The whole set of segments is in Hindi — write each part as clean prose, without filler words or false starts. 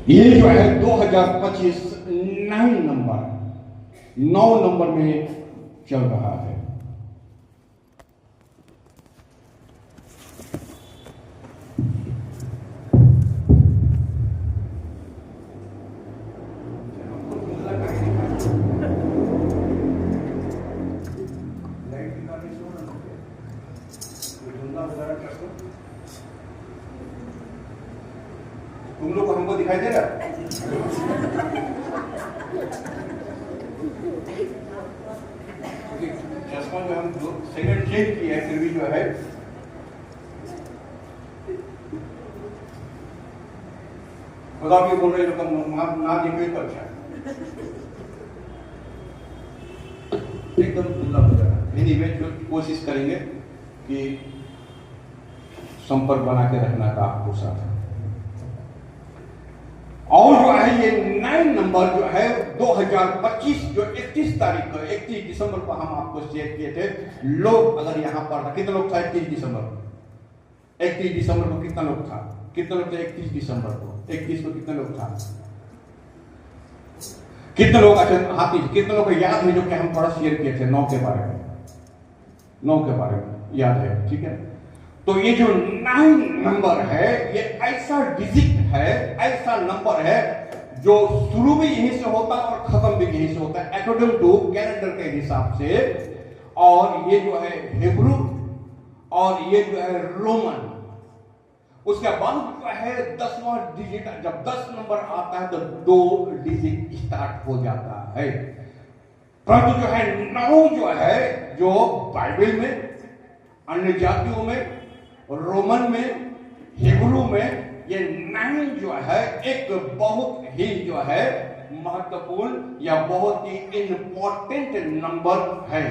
ये जो है 2025 9 नंबर में चल रहा है। तुम लोग को हमको दिखाई दे रहा है? चश्मा जो हम सेकंड चेक किया है, फिर भी जो है खुदा भी बोल रहे ना देखे तो अच्छा एकदम खुला हो जाएगा। में कोशिश करेंगे कि संपर्क बना के रखना का आपको साथ। और जो है ये 9 नंबर जो है 2025 जो 31 तारीख को 31 दिसंबर को हम आपको शेयर किए थे। लोग अगर यहाँ पर कितने लोग था 31 दिसंबर को कितना लोग था? कितने लोग थे 31 दिसंबर को? 31 को कितने लोग था? कितने लोग हाथी कितने लोग को याद है जो कि हम थोड़ा शेयर किए थे 9 के बारे में? 9 के बारे में याद है? ठीक है। तो ये जो 9 नंबर है ये ऐसा डिजिट है, ऐसा नंबर है जो शुरू भी यहीं से होता है और खत्म भी यहीं से होता है अकॉर्डिंग टू कैलेंडर के हिसाब से। और ये जो है हिब्रू और ये जो है रोमन। उसके बाद जो है 10वां डिजिट, जब 10 नंबर आता है तो 2 डिजिट स्टार्ट हो जाता है। परंतु जो है 9 जो है जो बाइबल में, अन्य जातियों में, रोमन में, हिब्रू में ये 9 जो है एक बहुत ही जो है महत्वपूर्ण या बहुत ही इंपॉर्टेंट नंबर है।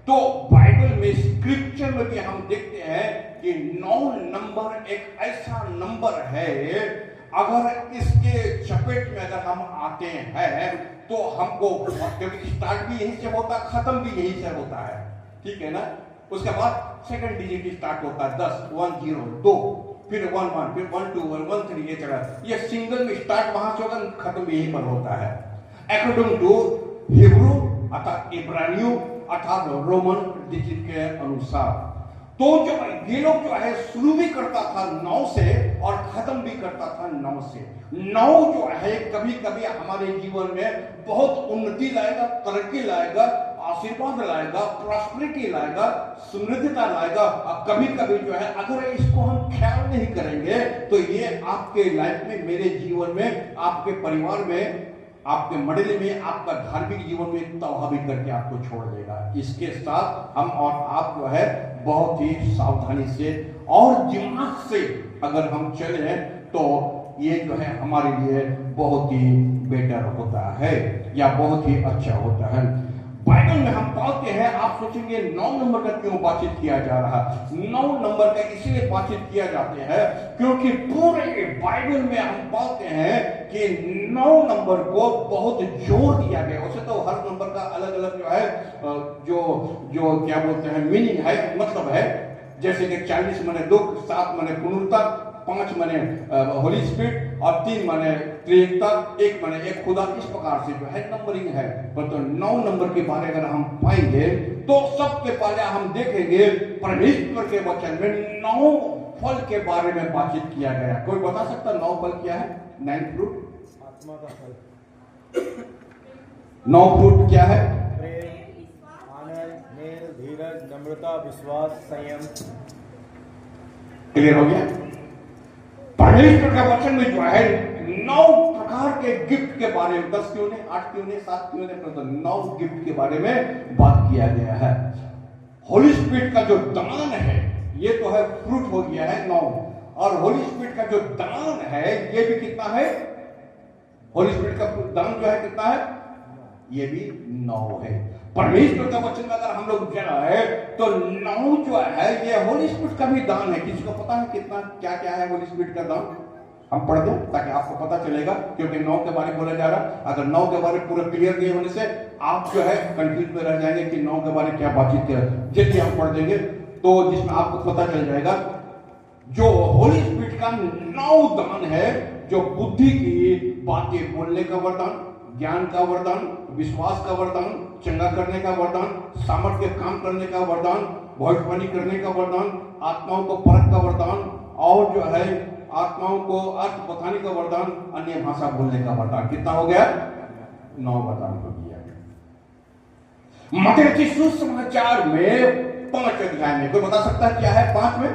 तो बाइबल में स्क्रिप्चर में भी हम देखते हैं कि 9 नंबर एक ऐसा नंबर है, अगर इसके चपेट में अगर हम आते हैं तो हमको स्टार्ट भी यहीं से होता है, खत्म भी यहीं से होता है। ठीक है ना। उसके बाद सेकंड डिजिट स्टार्ट होता है 10, 1 0 2, फिर 1 1, फिर 1 2 1 3, ये चला। ये सिंगल में स्टार्ट वहां से होगा, खत्म यहीं पर होता है अकॉर्डिंग टू हिब्रू अर्थात इब्रानियों अर्थात रोमन डिजिट के अनुसार। तो जो ये लोग जो है शुरू भी करता था 9 से और खत्म भी करता था 9 से। 9 जो है कभी कभी हमारे जीवन में बहुत उन्नति लाएगा, तरक्की लाएगा, आशीर्वाद लाएगा, प्रॉस्पेरिटी लाएगा, समृद्धता लाएगा। और कभी कभी जो है अगर इसको हम ख्याल नहीं करेंगे तो ये आपके लाइफ में, मेरे जीवन में, आपके परिवार में, आपके मंडली में, आपका धार्मिक जीवन में तबाह भी करके आपको छोड़ देगा। इसके साथ हम और आप जो है बहुत ही सावधानी से और दिमाग से अगर हम चले तो ये जो है हमारे लिए बहुत ही बेटर होता है या बहुत ही अच्छा होता है। बाइबल में हम पाते हैं, आप सोचेंगे 9 नंबर का क्यों बातचीत किया जा रहा है? 9 नंबर का इसलिए बातचीत किया जाते हैं क्योंकि पूरे बाइबल में हम पाते हैं कि 9 नंबर को बहुत जोर दिया गया। वैसे तो हर नंबर का अलग अलग जो है जो क्या बोलते हैं मीनिंग है, मतलब है। जैसे कि 40 माने दुख, 7 माने पूर्णता, 5 माने होली स्पिरिट और 3 माने त्रिएकता, 1 माने एक खुदा। इस प्रकार से जो है नंबरिंग है। पर तो 9 नंबर के बारे अगर हम पाएंगे तो सबसे पहले हम देखेंगे परमेश्वर के वचन में 9 फल के बारे में बातचीत किया गया। कोई बता सकता 9 फल क्या है? 9 फ्रूट, आत्मा का फल। 9 फ्रूट क्या है? प्रेम, आनंद, मेल, धीरज, नम्रता, विश्वास, संयम। क्लियर हो गया? परमेश्वर का वचन में जो है 9 प्रकार के गिफ्ट के बारे में, 10 क्यों नहीं, 8 क्यों नहीं, 7 क्यों नहीं, तो 9 गिफ्ट के बारे में बात किया गया है। होली स्पिरिट का जो दान है ये तो है फ्रूट हो गया है 9, और होली स्पिरिट का जो दान है ये भी कितना है? होली स्पिरिट का दान जो है कितना है? ये भी 9 है। परमेश्वर का वचन में अगर हम लोग जाए तो 9 जो है ये होली स्पिरिट का भी दान है। किसी को पता है कितना क्या क्या है होली स्पिरिट का दान? हम पढ़ दें ताकि आपको पता चलेगा, क्योंकि 9 के बारे में बोला जा रहा। अगर 9 के बारे में पूरा क्लियर नहीं होने से आप जो है कंफ्यूज में रह जाएंगे कि 9 के बारे में क्या बातचीत किया। जैसे हम पढ़ देंगे तो जिसमें आपको पता चल जाएगा जो होली स्पिरिट का 9 दान है जो बुद्धि की बातें बोलने का वरदान, ज्ञान का वरदान, विश्वास का वरदान, चंगा करने का वरदान, सामर्थ्य काम करने का वरदान, भविष्यवाणी करने का वरदान, आत्माओं को परख का वरदान, और जो है आत्माओं को अर्थ बताने का वरदान, अन्य भाषा बोलने का वरदान। कितना हो गया? 9 वरदान हो गया। मत्ती रचित सुसमाचार में 5 अध्याय में कोई बता सकता है क्या है 5 में?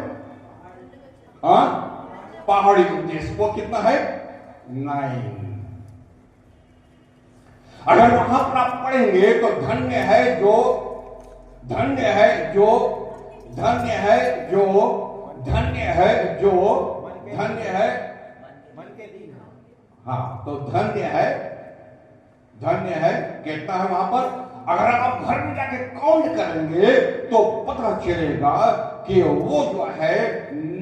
पहाड़ी उपदेश। वो कितना है? 9। अगर वहां पर आप पढ़ेंगे तो धन्य है जो धन्य है जो धन्य है जो धन्य है जो धन्य है मन के दिन। हाँ, तो धन्य है कहता है वहां पर। अगर आप घर में जाके काउंट करेंगे तो पता चलेगा कि वो जो है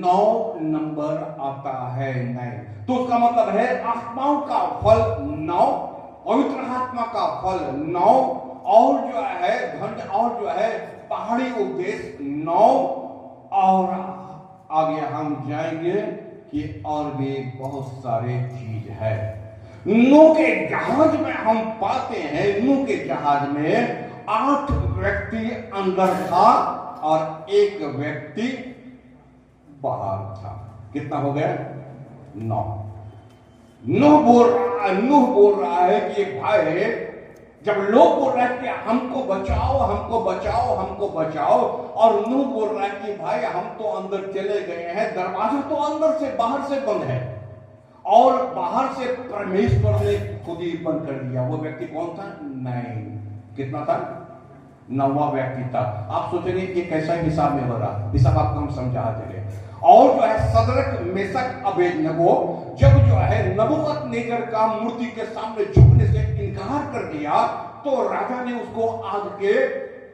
9 नंबर आता है। 9 तो उसका मतलब है आत्माओं का फल 9, पवित्र आत्मा का फल 9, और जो है धन्य, और जो है पहाड़ी उपदेश 9, और आगे हम जाएंगे कि और भी बहुत सारे चीज है। नूह के जहाज में हम पाते हैं, नूह के जहाज में 8 व्यक्ति अंदर था और 1 व्यक्ति बाहर था। कितना हो गया? 9। नूह बोल रहा है कि भाई, जब लोग बोल रहे हैं कि हमको बचाओ हमको बचाओ हमको बचाओ, और नूह बोल रहा है कि भाई हम तो अंदर चले गए हैं, दरवाजा तो अंदर से बाहर से बंद है, और बाहर से परमेश्वर ने खुद ही बंद कर दिया। वो व्यक्ति कौन था? 9। कितना था? 9वां व्यक्ति था। आप सोचेंगे कि कैसा हिसाब में हो रहा, हिसाब आपको हम समझा चले। और जो है सदरक मेशक अबेदनगो जब जो है नबूकदनेस्सर का मूर्ति के सामने झुकने से इनकार कर दिया, तो राजा ने उसको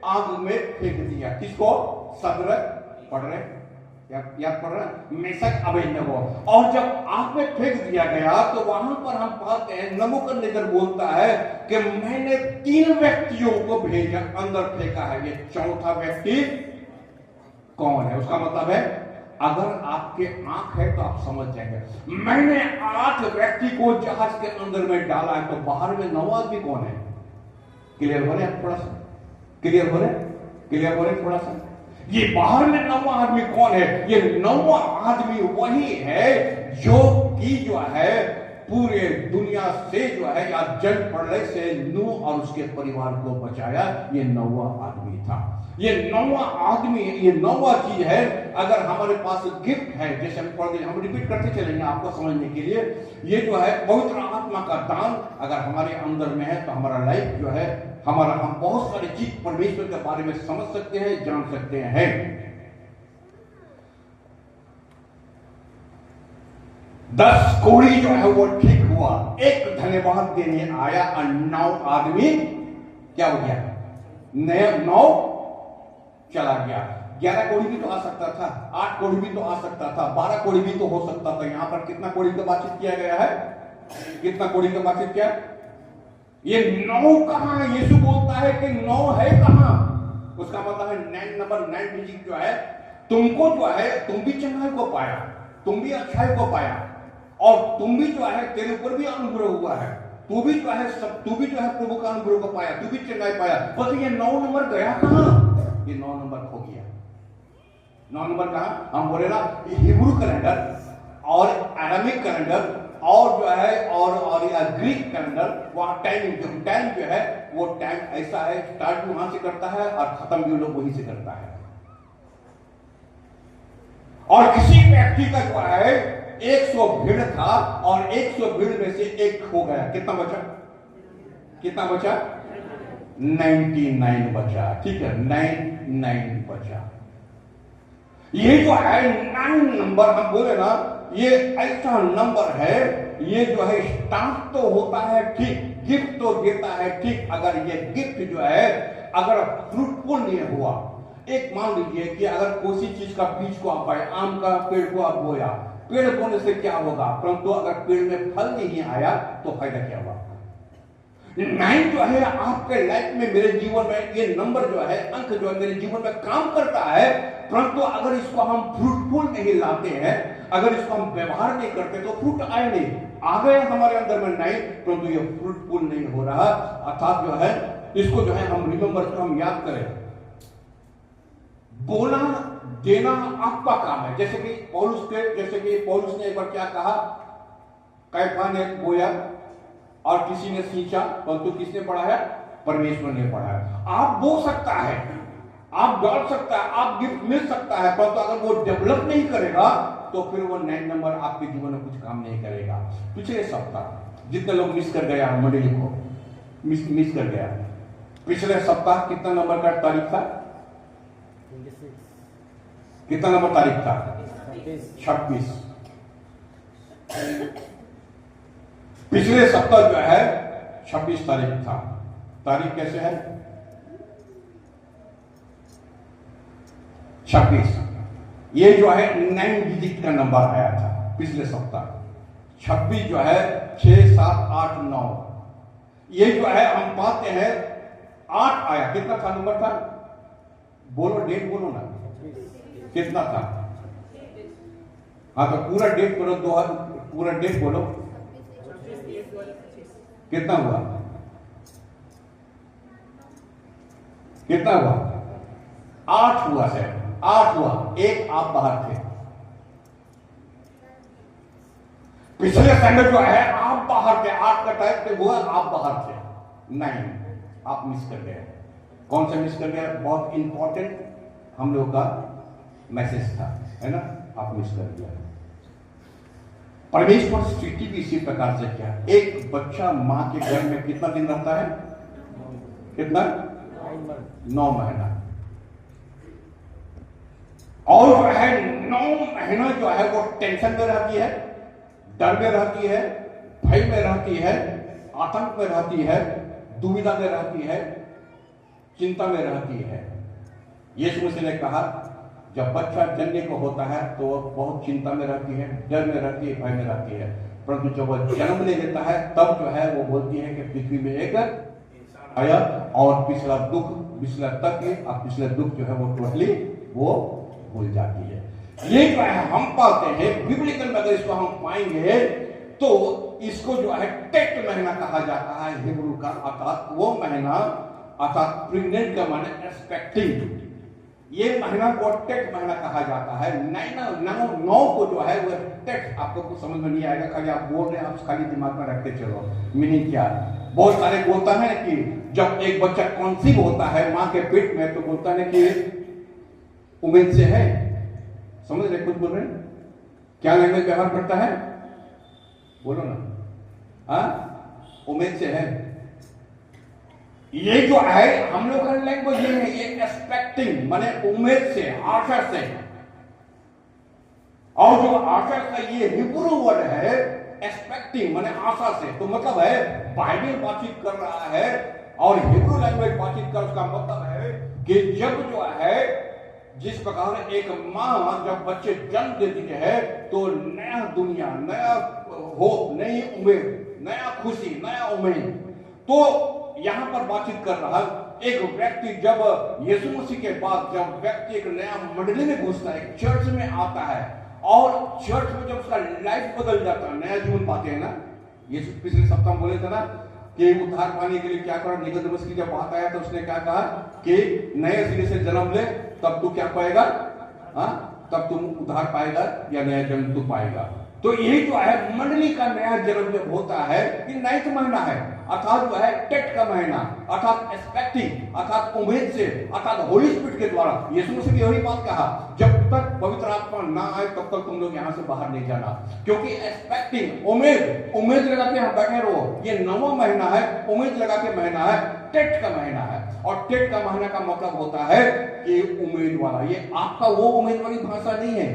आग में फेंक दिया। किसको? सदरक, पढ़ रहे याद पड़ रहा है? Meshach Abednego. और जब आग में फेंक दिया गया तो वहां पर हम पाते हैं नबूकदनेस्सर बोलता है कि मैंने 3 व्यक्तियों को भेजा, अंदर फेंका है। ये चौथा व्यक्ति कौन है? उसका मतलब है, अगर आपके आंख है तो आप समझ जाएंगे। मैंने 8 व्यक्ति को जहाज के अंदर में डाला है, तो बाहर में 9वां आदमी कौन है? क्लियर हो रहे हैं? थोड़ा सा क्लियर हो रहे थोड़ा सा। ये बाहर में 9वां आदमी कौन है? ये 9वां आदमी वही है जो कि जो है पूरे दुनिया से जो है या जल प्रलय से नूह और उसके परिवार को बचाया। ये 9वां आदमी था। ये 9वां आदमी, ये 9वां चीज है। अगर हमारे पास गिफ्ट है, जैसे हम पढ़ हम रिपीट करते चलेंगे आपको समझने के लिए, ये जो है पवित्र आत्मा का दान अगर हमारे अंदर में है तो हमारा लाइफ जो है, हमारा हम बहुत सारी चीज परमेश्वर के बारे में समझ सकते हैं, जान सकते हैं। 10 कोढ़ी जो है वो ठीक हुआ, 1 धन्यवाद देने आया, और 9 आदमी क्या हो गया? 9 चला गया। 11 कोढ़ी भी तो आ सकता था, 8 कोढ़ी भी तो आ सकता था, 12 कोढ़ी भी तो हो सकता था। यहां पर कितना कोढ़ी का बातचीत किया गया है? कितना कोढ़ी का बातचीत किया? ये 9 कहां है? यीशु बोलता है कि 9 है कहां? उसका मतलब है 9 नंबर 9 डिजिट जो है, तुमको जो है, तुम भी चंगाई को पाया, तुम भी अच्छाई को पाया, और तुम भी जो है तेरे ऊपर भी अनुग्रह हुआ है, तू भी जो है प्रभु का अनुग्रह को पाया, तू भी चंगाई पाया। बस ये 9 नंबर गया कहां? ये 9 नंबर खो गया। 9 नंबर कहां? हम बोले ना, हिब्रू कैलेंडर और अरामिक कैलेंडर और जो है और ग्रीक कैलेंडर, वहां टाइम जो है वो टाइम ऐसा है, स्टार्ट भी वहां से करता है और खत्म भी लोग वहीं से करता है। और किसी व्यक्ति का जो है 100 भीड़ था और 100 भीड़ में से 1 खो गया। कितना बचा? 99 बचा। ठीक है, 99 बचा। ये जो है 9 नंबर हम बोले ना, ये ऐसा नंबर है, ये जो है स्टार्ट तो होता है ठीक, गिफ्ट तो देता है ठीक। अगर ये गिफ्ट जो है अगर फ्रूटफुल नहीं हुआ, एक मान लीजिए कि अगर कोई चीज का बीज को आप पाए, आम का पेड़ को आप बोया, पेड़ बोने से क्या होगा? परंतु अगर पेड़ में फल नहीं आया तो फायदा क्या हुआ? 9 जो है आपके लाइफ में, मेरे जीवन में ये नंबर जो है, अंक जो है मेरे जीवन में काम करता है, परंतु अगर इसको हम फ्रूटफुल नहीं लाते हैं, अगर इसको हम व्यवहार नहीं करते तो फ्रूट आए नहीं, आ गए हमारे अंदर में नहीं, परंतु ये फ्रूटफुल नहीं हो रहा। अर्थात जो है इसको जो है हम रिमेंबर, हम याद करें, बोला देना आपका काम है। जैसे कि पौलुस ने एक बार क्या कहा, कैफा ने बोया और किसी ने सींचा, परंतु किसने पढ़ा है? परमेश्वर ने पढ़ा है। आप बो सकता है, आप डाल सकता है, आप गिफ्ट मिल सकता है, परंतु अगर वो डेवलप नहीं करेगा तो फिर वो 9 नंबर आपके जीवन में कुछ काम नहीं करेगा। पिछले सप्ताह जितने लोग मिस कर गया, मंडली को मिस कर गया, पिछले सप्ताह कितना नंबर का तारीख था? 26। कितना नंबर तारीख था? 26। पिछले सप्ताह जो है 26 तारीख था। तारीख कैसे है? 26। ये जो है 9 डिजिट का नंबर आया था पिछले सप्ताह। 26 जो है 6, 7, 8, 9, ये जो है हम पाते हैं 8 आया। कितना था नंबर था? बोलो, डेट बोलो ना, कितना था? हाँ तो पूरा डेट बोलो, पूरा डेट बोलो, कितना हुआ? कितना हुआ? 8 हुआ है, 8 हुआ। एक आप बाहर थे। पिछले संडे जो है आप बाहर थे, 8 का टाइम पे हुआ, आप बाहर थे। नहीं, आप मिस कर गए। कौन सा मिस कर गया? बहुत इंपॉर्टेंट हम लोग का मैसेज था, है ना, आप मिस कर दिया। परमेश्वर सृष्टि भी इसी प्रकार से किया। एक बच्चा मां के घर में कितना दिन रहता है? कितना? 9 महीना। और जो है 9 महीना जो है वो टेंशन में रहती है, डर में रहती है, भय में रहती है, आतंक में रहती है, दुविधा में रहती है, चिंता में रहती है। यीशु मसीह ने कहा जब बच्चा जन्मने को होता है तो वह बहुत चिंता में रहती है, डर में रहती है, भय में रहती है, परंतु जब वह जन्म ले लेता है तब जो है वो बोलती है कि पृथ्वी में एक आया और पिछला तक और पिछले दुख जो है वो टोटली वो भूल जाती है। ये जो है हम पाते हैं बिब्लिकल में, अगर इसको हम पाएंगे तो इसको जो है टेट महीना कहा जाता है हिब्रू का। अर्थात वो महीना, अर्थात प्रेग्नेंट का माने एक्सपेक्टिंग, ये महीना को टेट महीना कहा जाता है। 9 को जो है वो टेट, आपको कुछ समझ में नहीं आएगा, खाली आप बोल रहे हैं, आप खाली दिमाग में रखते चलो मीनिंग क्या है। बहुत सारे बोलता है कि जब एक बच्चा कॉन्सीव होता है मां के पेट में तो बोलता है कि उम्मीद से है। समझ रहे कुछ बोल रहे हैं? क्या लैंग्वेज व्यवहार करता है? बोलो ना। हाँ, उम्मीद से है। ये जो है हम लोग का लैंग्वेज ये है, ये एक्सपेक्टिंग माने उम्मीद से, आशा से। और जो आशा का ये हिब्रू वर्ड है एक्सपेक्टिंग माने आशा से, तो मतलब है बाइबल बातचीत कर रहा है और हिब्रू लैंग्वेज बातचीत कर, उसका मतलब है कि जब जो है जिस प्रकार एक मां जब बच्चे जन्म देती है तो नया दुनिया, नया होप, नई उम्मीद, नया खुशी, नया उम्मीद। तो यहां पर बातचीत कर रहा एक व्यक्ति, जब यीशु मसीह के बाद जब व्यक्ति एक नया मंडली में घुसता है, एक चर्च में आता है और चर्च में जब उसका लाइफ बदल जाता है, नया जीवन पाते हैं ना। यीशु पिछले सप्ताह बोले थे ना कि उद्धार पाने के लिए क्या करो। निकोदेमुस की जब बात आया तो उसने क्या कहा कि नए सिरे से जन्म ले, तब तू क्या पाएगा? हाँ, तब तुम उद्धार पाएगा या नया जन्म तू पाएगा। तो ये जो है मंडली का नया जन्म जब होता है, ये 9 महीना है, अर्थात जो है टेट का महीना, अर्थात एक्सपेक्टिंग, अर्थात उम्मीद से, अर्थात होली स्पिरिट के द्वारा। यीशु मसीह ने यही बात कहा, जब तक पवित्र आत्मा ना आए तब तक तुम लोग यहां से बाहर नहीं जाना, क्योंकि एक्सपेक्टिंग, उम्मीद लगा के हम बैठे रहो। ये 9वां महीना है, उम्मीद लगा के महीना है, टेट का महीना है। और टेट का महीना का मतलब होता है कि उम्मीद वाला। ये आपका वो उम्मीद वाली भाषा नहीं है,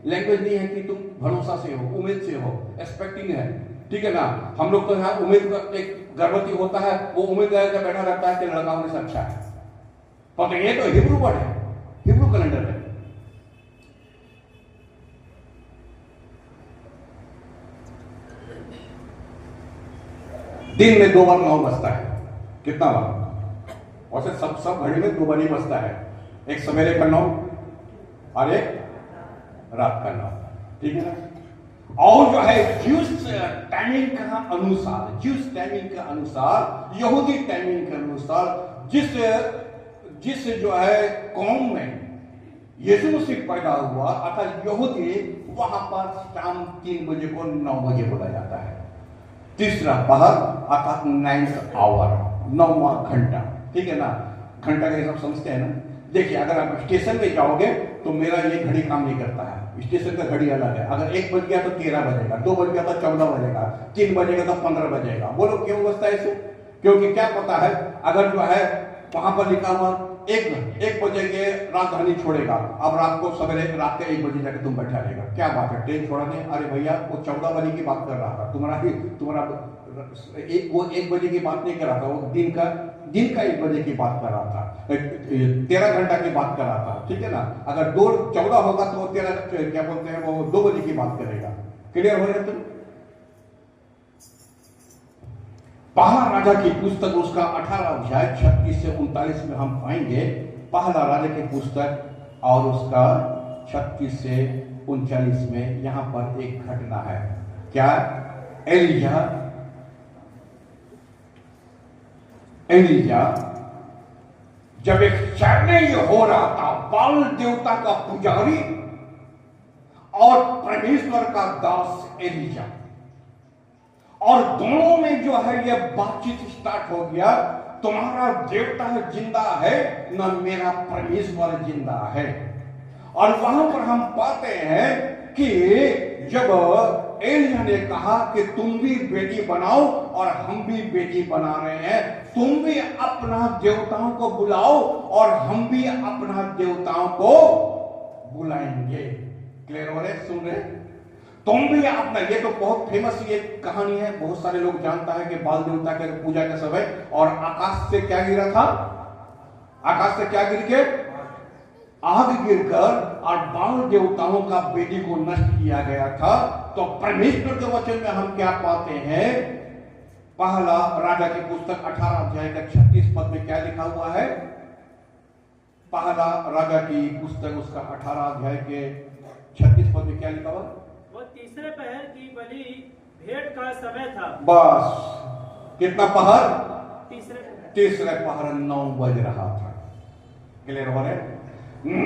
लैंग्वेज नहीं है कि तुम भरोसा से हो, उम्मीद से हो, एक्सपेक्टिंग है, ठीक है ना। हम लोग तो यहाँ उम्मीद का, एक गर्भवती होता है वो उम्मीद लगा बैठा रहता है कि लड़का होने से अच्छा है, पर ये तो हिब्रू वर्ड है, हिब्रू कैलेंडर है। दिन में 2 बार 9 बजता है। कितना बार? वैसे सब घड़ी में 2 बार ही बजता है, एक सवेरे का 9 और एक रात का 9। ठीक है ना। और जो है ज्यूस टाइमिंग का अनुसार, ज्यूस टाइमिंग के अनुसार, यहूदी टाइमिंग के अनुसार जिस जो है कौम में यीशु मसीह पैदा हुआ अर्थात यहूदी, वहां पर शाम 3 बजे को 9 बजे बोला जाता है। तीसरा पहर अर्थात 9th आवर, 9वां घंटा, ठीक है ना। घंटा का सब समझते हैं ना। देखिए अगर आप स्टेशन पे जाओगे तो मेरा ये घड़ी काम नहीं करता है, स्टेशन का घड़ी अलग है। अगर 1 बज गया तो 13 बजेगा, 2 बज गया तो 14 बजेगा, 3 बजेगा तो 15 बजेगा। बोलो क्यों बजता है ऐसे? क्योंकि क्या पता है, अगर जो है वहां पर लिखा हुआ 1 बजे के राजधानी छोड़ेगा, अब रात को सवेरे रात के 1 बजे जाकर तुम बैठा रहेगा, क्या बात है ट्रेन छोड़ा दे। अरे भैया वो 14 बजे की बात कर रहा था, तुम्हारा वो 1 बजे की बात नहीं कर रहा था, वो दिन का 1 बजे की बात कर रहा था, 13 घंटा की बात कर रहा था, ठीक है ना। अगर 14 होगा तो 13 क्या बोलते हैं वो 2 बजे की बात करेगा। क्लियर हो रहे तुम? पहला राजा की पुस्तक उसका 18 अध्याय 36 से 39 में हम पाएंगे। पहला राजा की पुस्तक और उसका 36 से 39 में यहां पर एक घटना है। क्या? एलिया जब एक चैलेंज हो रहा था, बाल देवता का पुजारी और परमेश्वर का दास एलिया, और दोनों में जो है ये बातचीत स्टार्ट हो गया। तुम्हारा देवता जिंदा है न मेरा परमेश्वर जिंदा है। और वहां पर हम पाते हैं कि जब एलिया ने कहा कि तुम भी बेटी बनाओ और हम भी बेटी बना रहे हैं, तुम भी अपना देवताओं को बुलाओ और हम भी अपना देवताओं को बुलाएंगे। क्लियर हो रहे? सुन रहे? तुम भी अपना, ये तो बहुत फेमस ये कहानी है, बहुत सारे लोग जानता है कि बाल देवता के पूजा के समय और आकाश से क्या गिरा था? आकाश से क्या गिर के? आग गिरकर और बाल देवताओं का बेटी को नष्ट किया गया था। तो परमेश्वर के वचन में हम क्या पाते हैं? पहला राजा की पुस्तक 18 अध्याय का 36 पद में क्या लिखा हुआ है? पहला राजा की पुस्तक उसका 18 अध्याय के 36 पद में क्या लिखा हुआ? वो तीसरे पहर की बलि भेंट का समय था। बस कितना पहर? तीसरे पहर 9 बज रहा था। क्लियर हो रहे?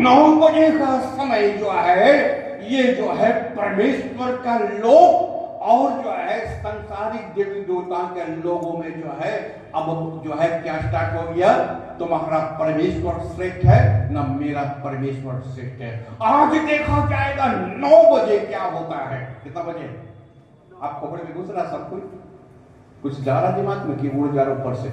9 बजे का समय जो है ये जो है परमेश्वर का लोग और जो है संसारिक देवी देवताओं के लोगों में जो है अब जो है क्या स्टार्ट हो गया? तुम्हारा परमेश्वर श्रेष्ठ है न मेरा परमेश्वर श्रेष्ठ है। आज देखा जाएगा 9 बजे क्या होता है। कितना बजे? आप खोपड़े में घुस रहा सब कुछ जा रहा दिमाग में कि उड़ जा रहा ऊपर से।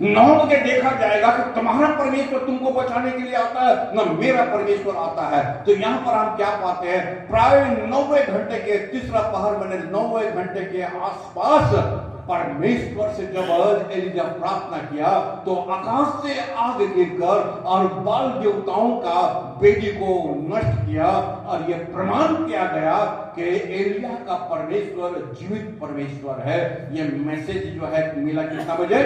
9 बजे देखा जाएगा कि तुम्हारा परमेश्वर तुमको बचाने के लिए आता है न मेरा परमेश्वर आता है। तो यहां पर हम क्या पाते हैं? प्राय 9वें घंटे के तीसरा पहर में 9वें घंटे के आसपास परमेश्वर से जब एलिया प्रार्थना किया तो आकाश से आग गिरकर और बाल देवताओं का बेटी को नष्ट किया और यह प्रमाण किया गया कि एलिया का परमेश्वर जीवित परमेश्वर है। यह मैसेज जो है मिला कितना बजे?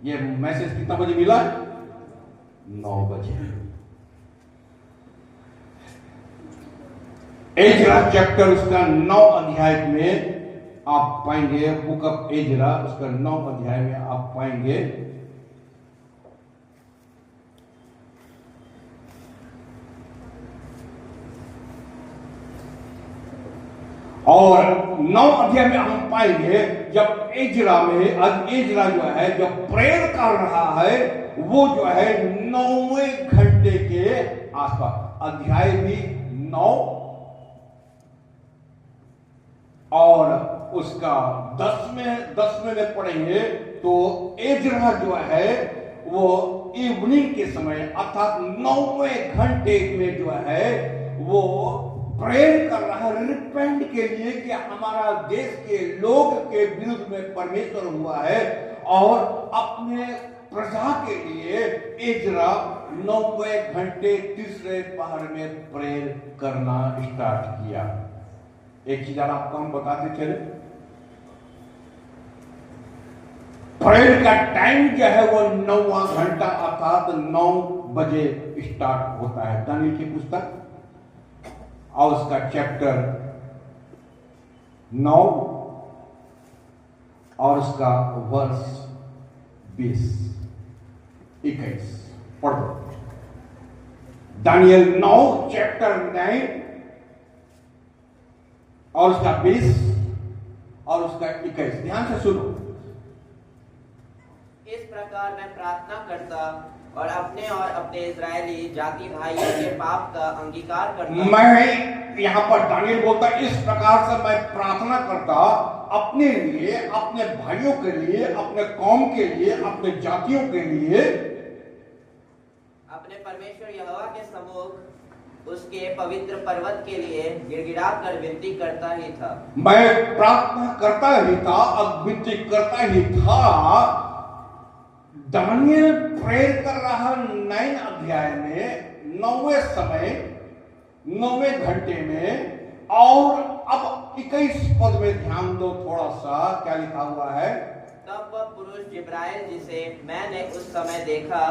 ये मैसेज कितना बजे मिला? 9 बजे। एजरा चैप्टर उसका 9 अध्याय में आप पाएंगे, बुक ऑफ एजरा उसका 9 अध्याय में आप पाएंगे और 9 अध्याय में हम पाएंगे जब एजरा जो है जब प्रेयर कर रहा है वो जो है 9वें घंटे के आसपास। अध्याय भी 9 और उसका 10वें में पढ़ेंगे तो एजरा जो है वो इवनिंग के समय अर्थात 9वें घंटे में जो है वो प्रेयर कर रहा है रिपेंट के लिए कि हमारा देश के लोग के विरुद्ध में परमेश्वर हुआ है और अपने प्रजा के लिए एजरा 9वें घंटे तीसरे पहर में प्रेयर करना स्टार्ट किया। एक चीज आपको हम बताते चले, प्रेयर का टाइम जो है वो 9वां घंटा अर्थात 9 बजे स्टार्ट होता है। दानियल की पुस्तक और उसका चैप्टर 9 और उसका वर्ष 20-21 पढ़ दो। दानियल 9 चैप्टर 9 और उसका 20 और उसका 21, ध्यान से सुनो। इस प्रकार मैं प्रार्थना करता और अपने इजरायली जाति भाइयों के पाप का अंगीकार करता। मैं यहाँ पर दानियल बोलता इस प्रकार से मैं प्रार्थना करता अपने लिए, अपने भाइयों के लिए, अपने कौम के लिए, अपने जातियों के लिए, अपने परमेश्वर यहोवा के सम्मुख उसके पवित्र पर्वत के लिए गिड़गिड़ा कर विनती करता ही था। मैं प्रार्थना करता ही था और विनती करता ही था। दानियल प्रेयर कर रहा 9 अध्याय में 9वें समय 9वें घंटे में, और अब 21 पद में ध्यान दो थोड़ा सा, क्या लिखा हुआ है। तब वह पुरुष जिब्राइल जिसे मैंने उस समय देखा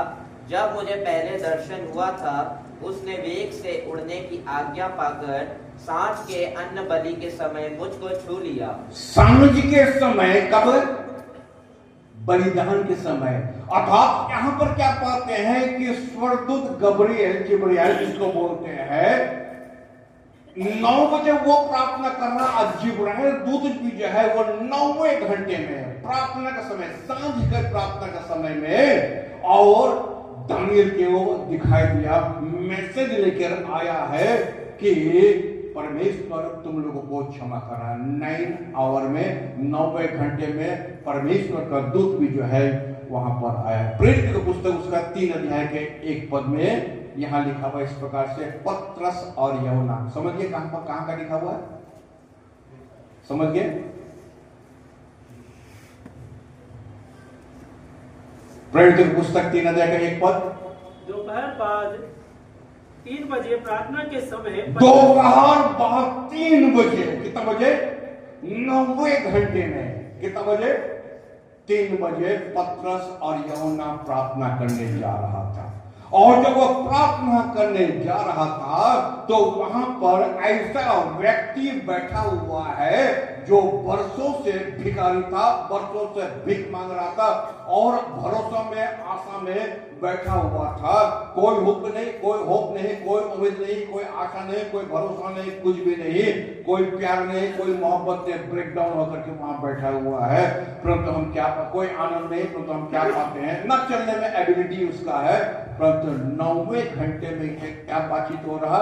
जब मुझे पहले दर्शन हुआ था, उसने वेग से उड़ने की आज्ञा पाकर सांझ के अन्न बलि के समय मुझको छू लिया। सांझ के समय, कब? बलिदान के समय। अर्थात यहाँ पर क्या पाते हैं कि स्वर्गदूत गब्रिएल, जिब्राइल जिसको बोलते हैं, 9 बजे वो प्रार्थना करना, और जिब्राइल दूत भी जो है वो 9वें घंटे में प्रार्थना का समय, सांझ के प्रार्थना का समय में, और दानियल के वो दिखाई दिया, मैसेज लेकर आया है कि परमेश्वर तुम लोगों को क्षमा करा। 9 आवर में, 9वें घंटे में परमेश्वर का दूत भी जो है वहां पर आया। प्रेरित की पुस्तक उसका 3 अध्याय के 1 पद में यहां लिखा हुआ इस प्रकार से, पत्रस और यूहन्ना। समझिए कहां का लिखा हुआ है, समझ गए? प्रेरित की पुस्तक 3 अध्याय का 1 पद। दोपहर बाद 3 बजे प्रार्थना के समय, दोपहर बाद 3 बजे, कितना बजे? 9वें घंटे में, कितना बजे? 3 बजे पत्रस और यूहन्ना प्रार्थना करने जा रहा था। और जब वो प्रार्थना करने जा रहा था तो वहां पर ऐसा व्यक्ति बैठा हुआ है जो वर्षों से भिखारी था, वर्षों से भीख मांग रहा था और भरोसा में, आशा में बैठा हुआ था। कोई होप नहीं, कोई उम्मीद नहीं, कोई आशा नहीं, कोई भरोसा नहीं, कुछ भी नहीं, कोई प्यार नहीं, कोई मोहब्बत नहीं, ब्रेक डाउन होकर के वहां बैठा हुआ है। परंतु हम क्या, कोई आनंद नहीं, परंतु हम क्या पाते हैं? न चलने में एबिलिटी उसका है, परंतु 9वें घंटे में क्या बातचीत हो रहा?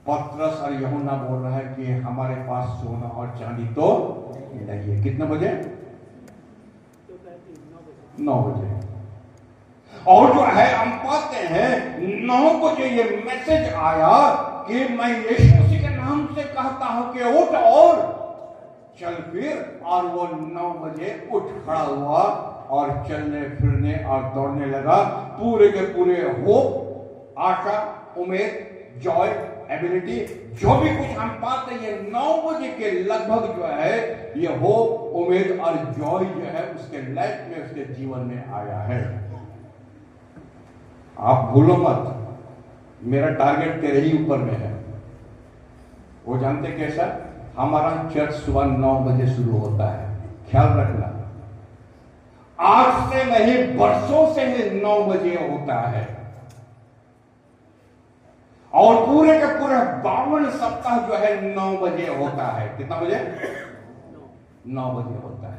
पत्रस और यूहन्ना बोल रहा है कि हमारे पास सोना और चांदी तो नहीं है। कितने बजे? 9 बजे। और जो है हम पाते हैं 9 बजे ये मैसेज आया कि मैं यीशु मसीह के नाम से कहता हूं कि उठ और चल फिर, और वो 9 बजे उठ खड़ा हुआ और चलने फिरने और दौड़ने लगा। पूरे के पूरे होप, आशा, उम्मीद, जॉय, एबिलिटी, जो भी कुछ हम पाते हैं 9 बजे के लगभग जो है ये होप, उम्मीद और जॉय जो है उसके लाइफ में, उसके जीवन में आया है। आप भूलो मत, मेरा टारगेट तेरे ही ऊपर में है। वो जानते कैसा? हमारा चर्च सुबह 9 बजे शुरू होता है, ख्याल रखना। आज से नहीं, वर्षों से ही 9 बजे होता है, और पूरे के पूरे 52 सप्ताह जो है 9 बजे होता है। कितना बजे? 9 बजे होता है।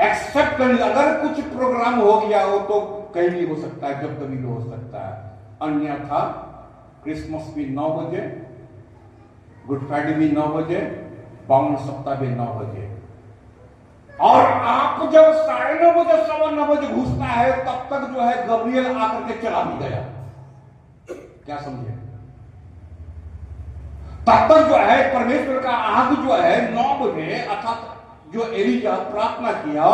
एक्सेप्ट अगर कुछ प्रोग्राम हो गया हो तो कहीं भी हो सकता है, जब कभी भी हो सकता है, अन्यथा क्रिसमस भी 9 बजे, गुड फ्राइडे भी 9 बजे, 52 सप्ताह भी 9 बजे। और आप जब 9:30 बजे, 9:15 बजे घुसता है, तब तक जो है गब्रिएल आकर के चला भी गया। क्या समझे? तब तक जो है परमेश्वर का आग जो है 9 बजे, अर्थात जो एलिया प्रार्थना किया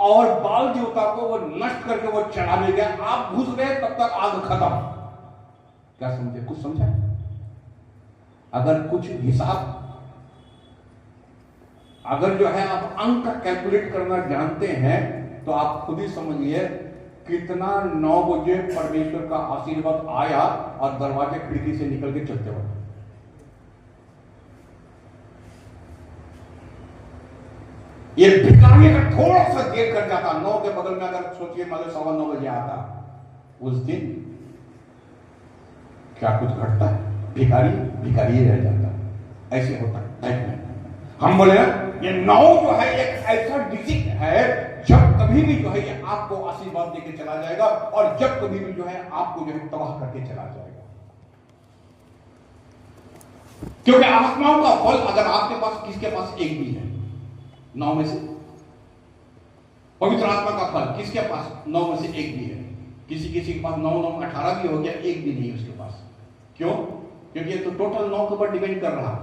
और बाल देवता को वो नष्ट करके वो चढ़ा ले गया, आप घुस गए तब तक आग खत्म। क्या समझे? कुछ समझा? अगर कुछ हिसाब, अगर जो है आप अंक कैलकुलेट करना जानते हैं तो आप खुद ही समझिए कितना 9 बजे परमेश्वर का आशीर्वाद आया और दरवाजे खिड़की से निकल के चलते वक्त। ये भिखारी अगर थोड़ा सा देर कर जाता, 9 के बगल में अगर सोचिए मतलब 9:15 बजे आता, उस दिन क्या कुछ घटता है? भिखारी भिखारी ही रह जाता। ऐसे होता है लाइफ में। हम बोले ना, ये 9 जो है एक ऐसा डिजिट है जब कभी भी जो है ये आपको आशीर्वाद देके चला जाएगा और जब कभी भी जो है आपको जो है तबाह करके चला जाएगा। क्योंकि आत्माओं का फल अगर आपके पास, किसके पास एक भी है 9 में से, पवित्र आत्मा का फल किसके पास 9 में से एक भी है। किसी के पास 9 9 18 भी हो गया, एक भी नहीं है उसके पास। क्यों? क्योंकि ये तो टोटल 9 के ऊपर डिपेंड कर रहा है।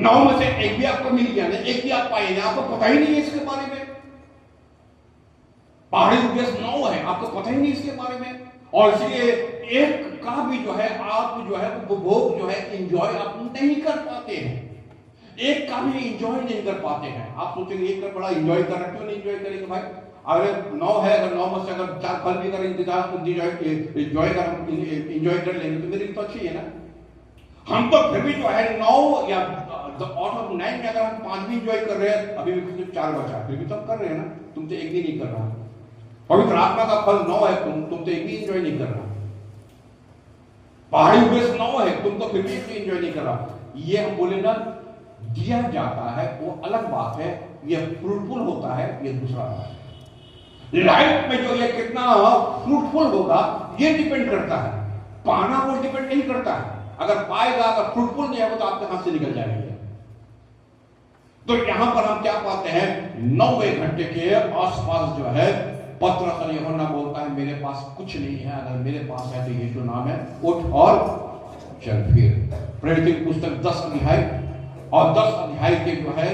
9 में से एक भी आपको मिल गया, एक भी आप पाएंगे, आपको पता ही नहीं है इसके बारे में। पहाड़ी उद्देश्य 9 है, आपको पता ही नहीं इसके बारे में। और इसलिए एक का भी जो है आप जो है उपभोग जो है एंजॉय आप नहीं कर पाते हैं। एक का भी एंजॉय नहीं कर पाते हैं। आप सोचेंगे एक का बड़ा एंजॉय कर रहे, क्यों नहीं एंजॉय करेंगे भाई? अगर 9 है, अगर 9 में से अगर 4 फल भी करें, इंतजार एंजॉय कर लेंगे तो मेरी तो अच्छी है ना। हम तो फिर भी जो है 9 या आउट ऑफ 9 में अगर हम 5 भी एंजॉय कर रहे हैं, अभी भी सिर्फ 4 बचा, फिर भी तो कर रहे हैं ना। तुम तो एक भी नहीं कर रहा। पवित्र आत्मा का फल 9 है, तुम तो एक भी एंजॉय नहीं कर रहा। पहाड़ी उद्देश्य 9 है, तुम तो फिर भी एंजॉय नहीं कर रहा। ये हम बोले ना, दिया जाता है वो अलग बात है, ये फ्रूटफुल होता है ये दूसरा बात है। लाइफ में जो ये कितना फ्रूटफुल होगा ये डिपेंड करता है, पाना वो डिपेंड नहीं करता है। अगर पाएगा, अगर फ्रूटफुल नहीं होगा तो आपके हाथ से निकल जाएंगे। तो यहां पर हम क्या पाते हैं, 9वें घंटे के आसपास जो है पतरस और यूहन्ना बोलता है मेरे पास कुछ नहीं है, अगर मेरे पास है तो यीशु नाम है, उठ और चल फिर। प्रेरित की पुस्तक 10 अध्याय और 10 अध्याय के जो है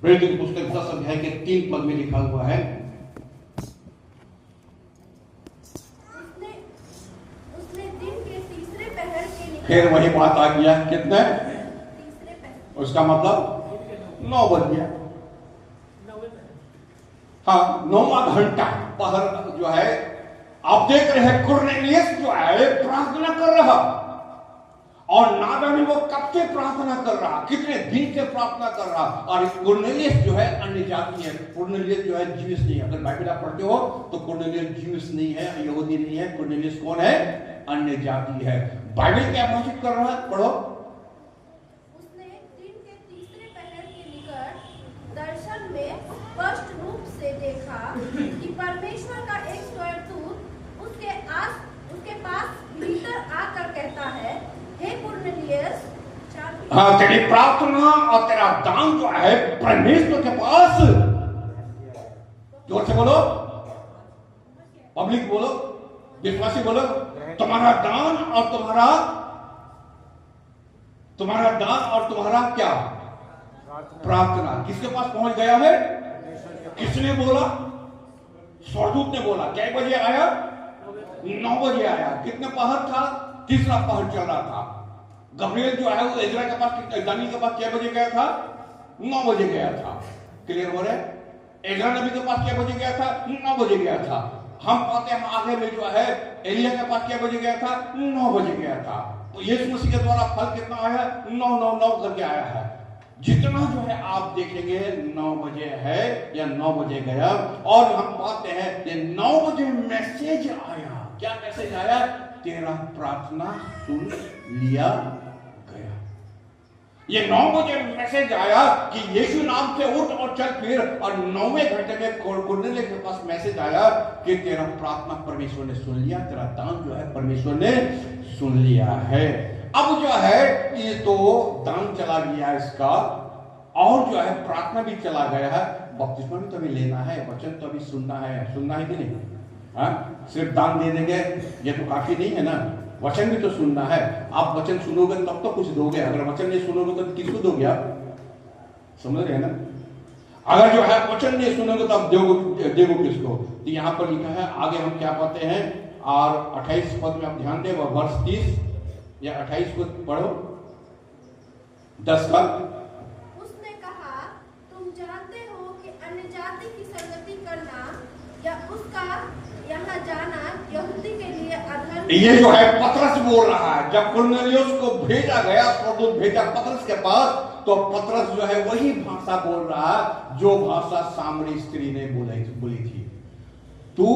प्रेरित की पुस्तक 10 अध्याय के 3 पद में लिखा हुआ है, उसने दिन के तीसरे पहर के फिर वही बात आ गया, कितने उसका मतलब 9 बज गया। हाँ, 9वां घंटा पहर जो है आप देख रहे हैं। कुरनेलियस जो है प्रार्थना कर रहा, और ना जाने वो कब से प्रार्थना कर रहा, कितने दिन से प्रार्थना कर रहा। और कुरनेलियस जो है अन्य जाति है, कुरनेलियस जो है ज्यूइश नहीं है। अगर बाइबल आप पढ़ते हो तो कुरनेलियस ज्यूइश नहीं है, यहूदी नहीं है। कुरनेलियस कौन है? अन्य जाति है। बाइबल क्या घोषित कर रहा है, पढ़ो। उसने दिन के तीसरे पहर के निकट दर्शन में स्पष्ट रूप से देखा कि परमेश्वर का एक स्वर्गदूत उसके पास भीतर आकर कहता है, हे कुरनेलियस, हाँ, तेरी प्रार्थना और तेरा दान जो है परमेश्वर के पास, जोर से बोलो, पब्लिक बोलो, विश्वासी बोलो, तुम्हारा दान और तुम्हारा क्या प्रार्थना किसके पास पहुंच गया है? किसने बोला? स्वर्गदूत ने बोला। क्या बजे आया? 9 बजे आया। कितने पहर था? तीसरा पहर चल रहा था। गब्रिएल जो है वो इज़रा के पास, दानियल के पास क्या बजे गया था? 9 बजे गया था। क्लियर हो रहा है? इज़रा नबी के पास क्या बजे गया था? 9 बजे गया था। हम पाते हैं आगे में जो है एलिया के पास क्या बजे गया था? 9 बजे गया था। तो यीशु मसीह के द्वारा फल कितना आया? 9 करके आया है। जितना जो है आप देखेंगे 9 बजे है या 9 बजे गया। और हम पाते हैं ये 9 बजे मैसेज आया। क्या मैसेज आया? तेरा प्रार्थना सुन लिया गया। ये 9 बजे मैसेज आया कि यीशु नाम से उठ और चल फिर। और 9वें घंटे में कुरनेलियस के पास मैसेज आया कि तेरा प्रार्थना परमेश्वर ने सुन लिया, तेरा दान जो है परमेश्वर ने सुन लिया है। अब जो है ये तो दान चला गया इसका, और जो है प्रार्थना भी चला गया है। बपतिस्मा भी तो अभी लेना है, वचन तो अभी सुनना है कि नहीं? हाँ, सिर्फ दान दे देंगे ये तो काफी नहीं है ना, वचन भी तो सुनना है। आप वचन सुनोगे तब तो कुछ दोगे, अगर वचन नहीं सुनोगे तो किसको दोगे आप? समझ रहे हैं ना? अगर जो है वचन नहीं सुनोगे तो आप देगो किसको? तो यहाँ पर लिखा है, आगे हम क्या पाते हैं, और 28 पद में आप ध्यान दें, वर्ष 30 या 28 को पढ़ो, 10 का। उसने कहा, तुम जानते हो कि अन्य जाति की संगति करना या उसका यहाँ जाना यहूदी के लिए अधर्म। ये जो है पतरस बोल रहा है। जब कुरनेलियस को भेजा गया, स्वर्गदूत भेजा पतरस के पास, तो पतरस जो है वही भाषा बोल रहा है जो भाषा सामरी स्त्री ने बोली थी। तू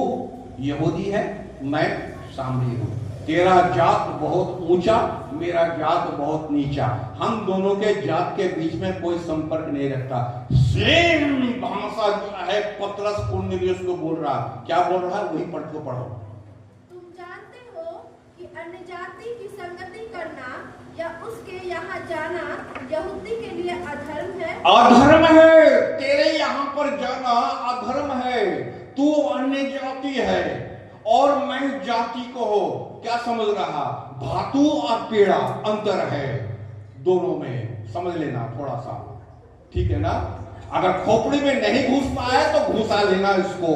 यहूदी है, मैं सामरी हूं, तेरा जात बहुत ऊंचा, मेरा जात बहुत नीचा, हम दोनों के जात के बीच में कोई संपर्क नहीं रखता। सेम भाषा जो है पतरस कुरनेलियुस को बोल रहा, क्या बोल रहा है वही पढ़ो। तुम जानते हो कि अन्य जाति की संगति करना या उसके यहाँ जाना यहूदी के लिए अधर्म है। अधर्म है, तेरे यहाँ पर जाना अधर्म है। तू अन्य जाति है और मैं जाति को हो, क्या समझ रहा? धातु और पेड़ा अंतर है दोनों में, समझ लेना थोड़ा सा, ठीक है ना? अगर खोपड़ी में नहीं घुसता है तो घुसा लेना इसको।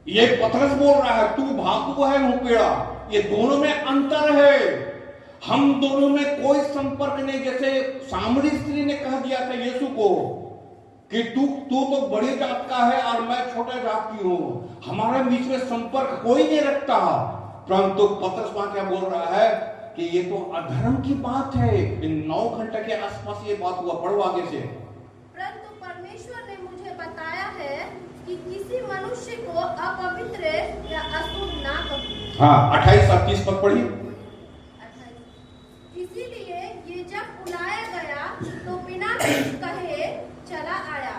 ये पतरस बोल रहा है तू धातु है, वो पेड़ा, ये दोनों में अंतर है। हम दोनों में कोई संपर्क नहीं। जैसे सामरी स्त्री ने कह दिया था यीशु को कि तू तो बड़ी जात का है और मैं छोटे जात की हूं, हमारे बीच में संपर्क कोई नहीं रखता। परंतु पतरस वहां क्या बोल रहा है कि ये तो अधर्म की बात है। इन 9 घंटे के आसपास ये बात हुआ। पढ़ो आगे से। परंतु परमेश्वर ने मुझे बताया है कि किसी मनुष्य को अपवित्र या अशुद्ध ना कहो। हाँ, 28 और 30 पद पढ़ी। इसीलिए ये जब बुलाया गया तो बिना कुछ कहे चला आया।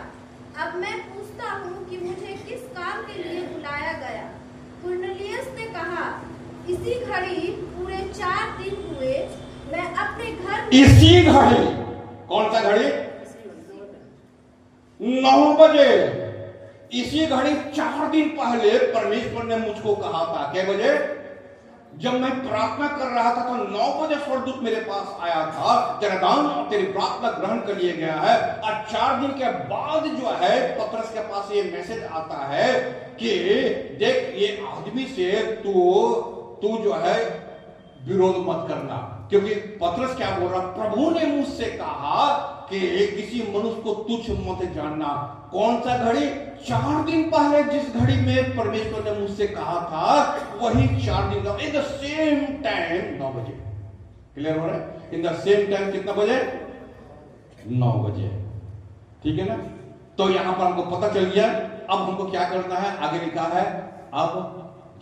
अब मैं पूछता हूँ कि मुझे किस काम के लिए बुलाया गया? कुरनेलियुस ने कहा, इसी घड़ी पूरे 4 दिन हुए मैं अपने घर में। इसी घड़ी, कौन सा घड़ी? 9 बजे। इसी घड़ी 4 दिन पहले परमेश्वर ने मुझको कहा था। क्या बजे? जब मैं प्रार्थना कर रहा था तो 9 बजे स्वर्गदूत मेरे पास आया था, तेरा दान और तेरी प्रार्थना ग्रहण कर लिया गया है। और 4 दिन के बाद जो है पतरस के पास ये मैसेज आता है कि देख ये आदमी से तू जो है विरोध मत करना। क्योंकि पतरस क्या बोल रहा, प्रभु ने मुझसे कहा कि किसी मनुष्य को तुच्छ मत जानना। कौन सा घड़ी? 4 दिन पहले जिस घड़ी में परमेश्वर ने मुझसे कहा था वही 4 दिन का, इन द सेम टाइम 9 बजे। क्लियर हो रहा है? इन द सेम टाइम कितना बजे? 9 बजे। ठीक है ना? तो यहां पर हमको पता चल गया। अब हमको क्या करना है? आगे लिखा है, अब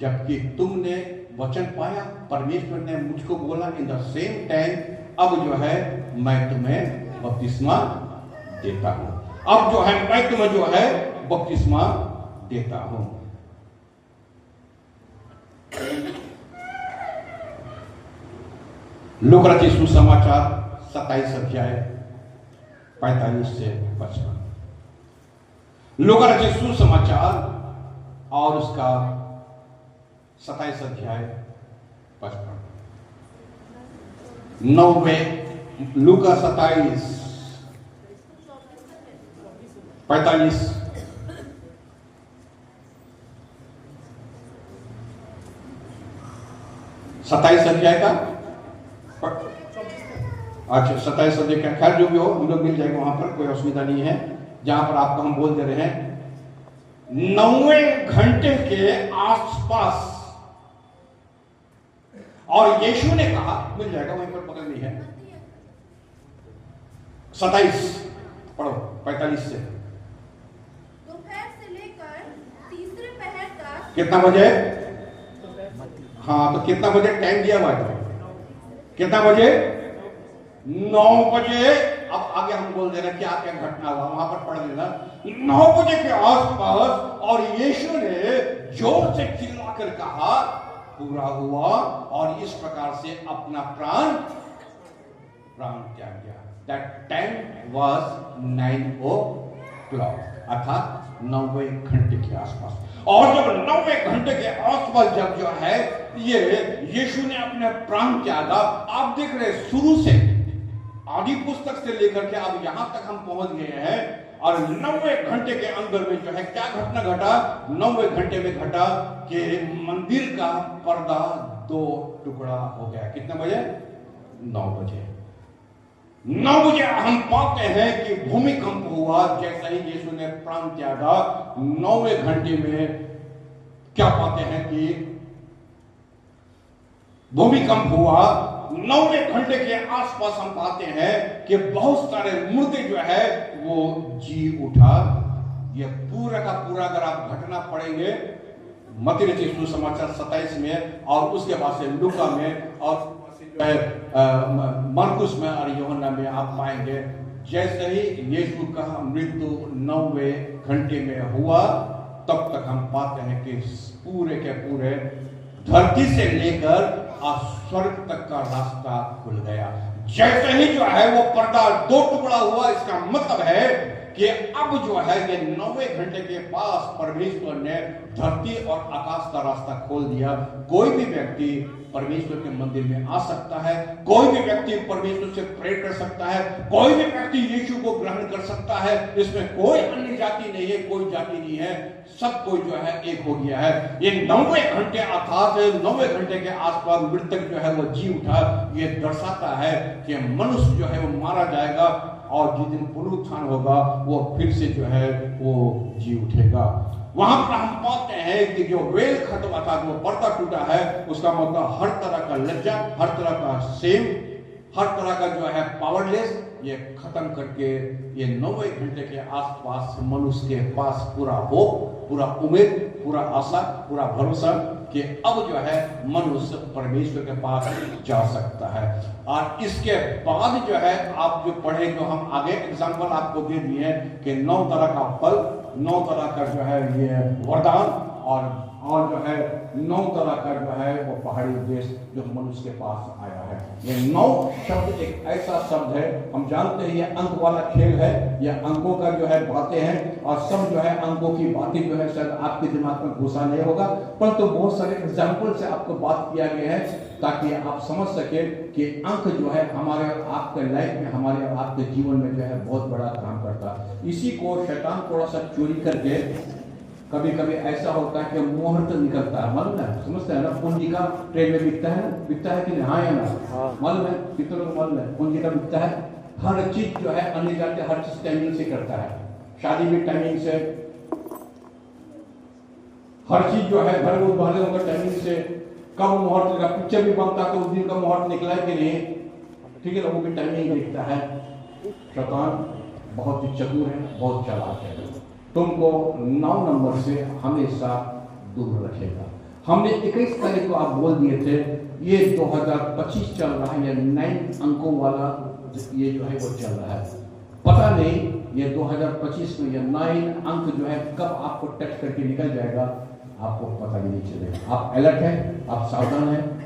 जबकि तुमने वचन पाया, परमेश्वर ने मुझको बोला इन द सेम टाइम, अब जो है मैं तुम्हें बपतिस्मा देता हूं। अब जो है मैं तुम्हें जो है बपतिस्मा देता हूं। लूका रचित सुसमाचार 27 अध्याय 45 से 55। लूका रचित सुसमाचार और उसका 27 अध्याय 55। लूका 27 45। सत्ताईस अध्याय का, अच्छा 27 अध्याय का, खैर जो भी हो हम लोग मिल जाएंगे वहां पर, कोई असुविधा नहीं है। जहां पर आपको हम बोल दे रहे हैं 9वें घंटे के आसपास, और यीशु ने कहा, मिल जाएगा वहीं पर, बगल में है। 27 पढ़ो 45 से। दोपहर से लेकर तीसरे पहर तक। कितना बजे? हाँ, तो कितना बजे टाइम दिया हुआ है? कितना बजे? 9 बजे। अब आगे हम बोल दे रहे क्या क्या घटना हुआ, वहां पर पढ़ लेना। 9 बजे के आसपास, और यीशु ने जोर से चिल्लाकर कहा, पूरा हुआ, और इस प्रकार से अपना प्राण त्याग दिया। That time was 9 o'clock, अर्थात 9वें घंटे के आसपास। और जब 9वें घंटे के आसपास जब जो है ये यीशु ने अपने प्राण त्यागा, आप देख रहे शुरू से आदि पुस्तक से लेकर के अब यहां तक हम पहुंच गए हैं, और 9वें घंटे के अंदर में जो है क्या घटना घटा? 9वें घंटे में घटा कि मंदिर का पर्दा 2 टुकड़ा हो गया। कितने बजे? 9 बजे। 9 बजे हम पाते हैं कि भूमिकंप हुआ। जैसा ही यीशु ने प्राण त्यागा, 9वें घंटे में क्या पाते हैं कि भूमिकंप हुआ, 9वें घंटे के आसपास हम पाते हैं कि बहुत सारे मुर्दे जो है वो जी उठा। ये पूरा का पूरा अगर आप घटना पढ़ेंगे मत्ती रचित सुसमाचार 27 में और उसके बाद से लूका में और जो है मरकुस में और यूहन्ना में आप पाएंगे जैसे ही यीशु का मृत्यु 9वें घंटे में हुआ तब तक हम पाते हैं कि पूरे के पूरे धरती से लेकर स्वर्ग तक का रास्ता खुल गया। जैसे ही जो है वो पर्दा 2 टुकड़ा हुआ, इसका मतलब है कि अब जो है ये 9वें घंटे के पास परमेश्वर ने धरती और आकाश का रास्ता खोल दिया। कोई भी व्यक्ति परमेश्वर के मंदिर में आ सकता है, कोई भी व्यक्ति परमेश्वर से प्रे कर सकता है, कोई भी व्यक्ति यीशु को ग्रहण कर सकता है। इसमें कोई अन्य जाति नहीं है, कोई जाति नहीं है, सब कोई जो है एक हो गया है। ये 9वें घंटे अर्थात 9वें घंटे के आसपास मृतक जो है वो जी उठा। ये दर्शाता है कि मनुष्य जो है वो मारा जाएगा और जिस दिन पुनरुत्थान होगा वो फिर से जो है वो जी उठेगा। वहां पर हम पाते हैं कि जो वेल खत्म अर्थात वो पर्दा टूटा है, उसका मतलब हर तरह का लज्जा, हर तरह का सेम, हर तरह का जो है पावरलेस, ये खत्म करके ये 9वें घंटे के आसपास मनुष्य के पास पूरा होप, पूरा उम्मीद, पूरा आशा, पूरा भरोसा कि अब जो है मनुष्य परमेश्वर के पास जा सकता है। और इसके बाद जो है आप जो पढ़े, जो हम आगे एग्जाम्पल आपको दे दिए हैं कि 9 तरह का फल, 9 तरह का जो है ये वरदान और जो है 9 तरह का जो है वो पहाड़ी देश जो मनुष्य के पास आया है। ये 9 शब्द एक ऐसा शब्द है, हम जानते हैं ये अंक वाला खेल है, ये अंकों का जो है बातें हैं और सब जो है अंकों की बातें जो है शायद आपके दिमाग में घुसा नहीं होगा, परंतु बहुत सारे एग्जाम्पल से आपको बात किया गया है ताकि आप समझ सके कि अंक जो है हमारे और आपके लाइफ में, हमारे और आपके जीवन में जो है बहुत बड़ा काम करता है। इसी को शैतान थोड़ा सा चोरी करके कभी कभी ऐसा होता है कि मुहूर्त निकलता है, मालूम है, समझते हैं ना, पूंजी का ट्रेड में बिकता है कि नहीं? हाँ या ना? मालूम है, कितने लोग मालूम है पूंजी का बिकता है। हर चीज जो है अन्य जाते हर चीज टाइमिंग से करता है, शादी भी टाइमिंग से, हर चीज जो है घर वाले होगा टाइमिंग से, कब मुहूर्त लगा, पिक्चर भी बनता है तो उस दिन का मुहूर्त निकला है कि नहीं, ठीक है, लोगों की टाइमिंग दिखता है। शैतान बहुत ही चतुर है, बहुत चालाक है, तुमको 9 नंबर से हमेशा दूर रखेगा। हमने 21 तारीख को आप बोल दिए थे ये 2025 चल रहा है, ये 9 अंकों वाला ये जो है वो चल रहा है। पता नहीं ये 2025 में ये 9 अंक जो है कब आपको टच करके निकल जाएगा, आपको पता भी नहीं चलेगा। आप अलर्ट हैं, आप सावधान हैं,